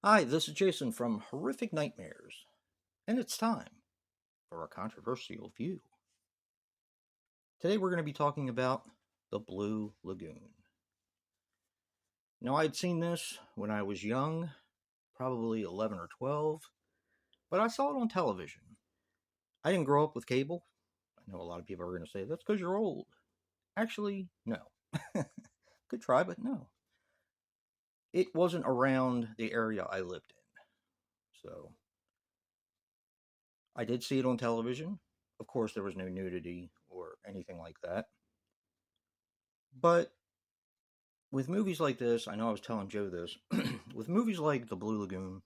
Hi, this is Jason from Horrific Nightmares, and it's time for a controversial view. Today we're going to be talking about the Blue Lagoon. Now, I'd seen this when I was young, probably 11 or 12, but I saw it on television. I didn't grow up with cable. I know a lot of people are going to say that's because you're old. Actually, no. Could try, but no. It wasn't around the area I lived in. So I did see it on television. Of course, there was no nudity or anything like that. But with movies like this, I know I was telling Joe this, with movies like The Blue Lagoon,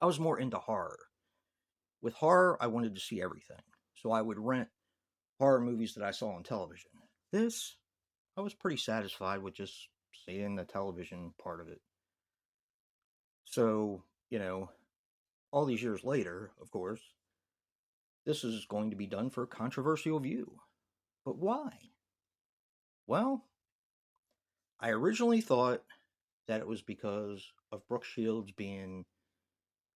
I was more into horror. With horror, I wanted to see everything. So I would rent horror movies that I saw on television. This, I was pretty satisfied with just seeing the television part of it. So, all these years later, of course, this is going to be done for a controversial view. But why? Well, I originally thought that it was because of Brooke Shields being,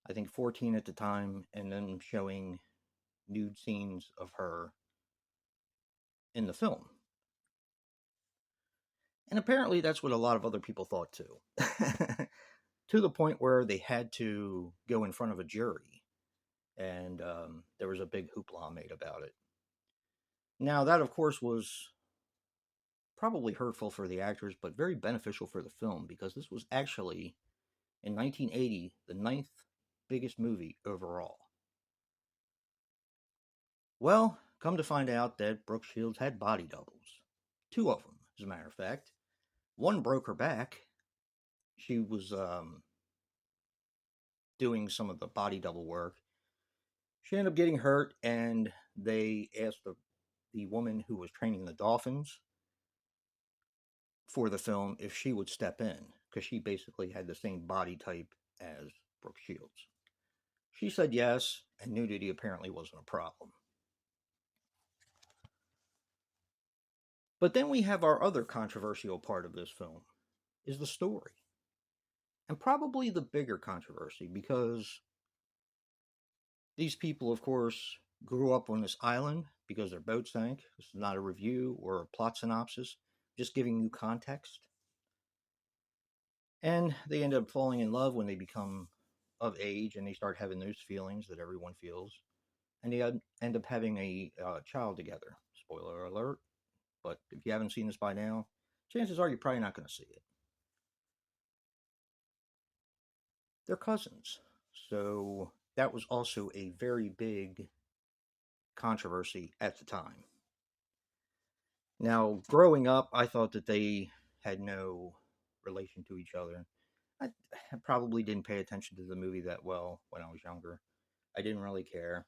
I think, 14 at the time, and then showing nude scenes of her in the film. And apparently that's what a lot of other people thought too. To the point where they had to go in front of a jury, and there was a big hoopla made about it. Now, that, of course, was probably hurtful for the actors, but very beneficial for the film because this was actually, in 1980, the ninth biggest movie overall. Well, come to find out that Brooke Shields had body doubles. Two of them, as a matter of fact. One broke her back. She was doing some of the body double work. She ended up getting hurt, and they asked the woman who was training the dolphins for the film if she would step in, because she basically had the same body type as Brooke Shields. She said yes, and nudity apparently wasn't a problem. But then we have our other controversial part of this film, is the story. And probably the bigger controversy, because these people, of course, grew up on this island because their boat sank. This is not a review or a plot synopsis, just giving you context. And they end up falling in love when they become of age and they start having those feelings that everyone feels. And they end up having a child together. Spoiler alert. But if you haven't seen this by now, chances are you're probably not going to see it. They're cousins. So that was also a very big controversy at the time. Now, growing up, I thought that they had no relation to each other. I probably didn't pay attention to the movie that well when I was younger. I didn't really care.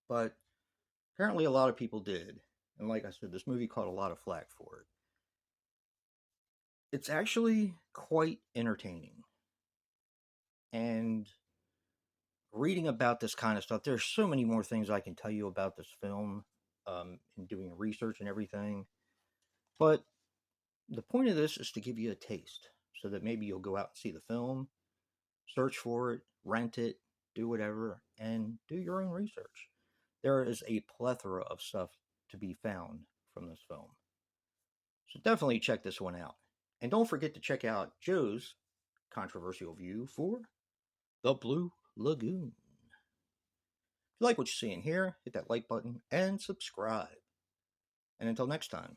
But apparently, a lot of people did. And like I said, this movie caught a lot of flack for it. It's actually quite entertaining. And reading about this kind of stuff, there's so many more things I can tell you about this film in doing research and everything. But the point of this is to give you a taste so that maybe you'll go out and see the film, search for it, rent it, do whatever, and do your own research. There is a plethora of stuff to be found from this film. So definitely check this one out. And don't forget to check out Joe's controversial view for The Blue Lagoon. If you like what you see in here, hit that like button and subscribe. And until next time,